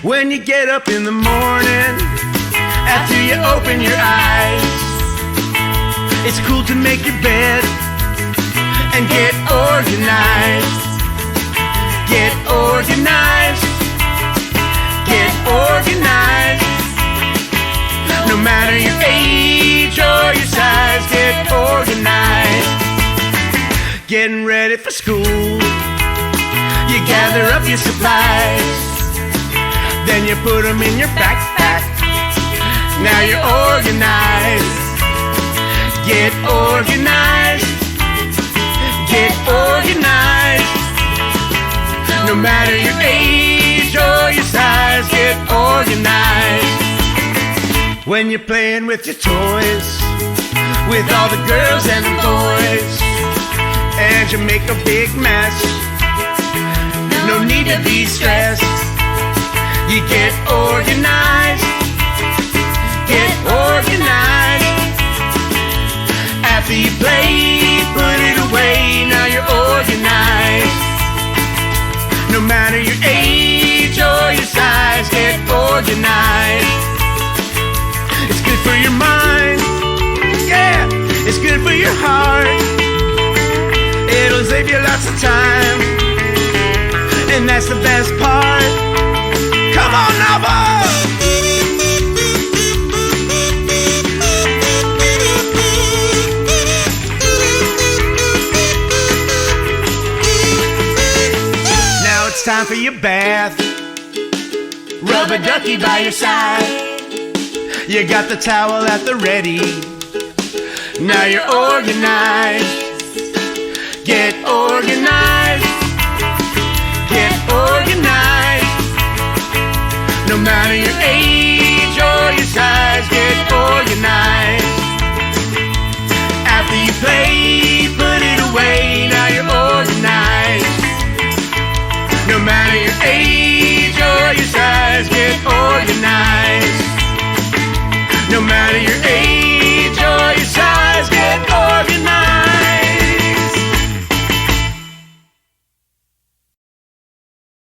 When you get up in the morning, after you open your eyes, it's cool to make your bed and get organized. Get organized. Get organized. No matter your age or your size, get organized. Getting ready for school, you gather up your supplies, then you put them in your backpack. Now you're organized. Get organized. Get organized. No matter your age or your size, get organized. When you're playing with your toys, with all the girls and the boys, and you make a big mess, no need to be stressed. You get organized. Get organized. After you play, put it away. Now you're organized. No matter your age or your size, get organized. It's good for your mind. Yeah, it's good for your heart. It'll save you lots of time, and that's the best part. Come on now, boys! Now it's time for your bath. Rubber ducky by your side. You got the towel at the ready. Now you're organized. Get organized. Get organized. No matter your age or your size, get organized. After you play, put it away. Now you're organized. No matter your age or your size, get organized. No matter your age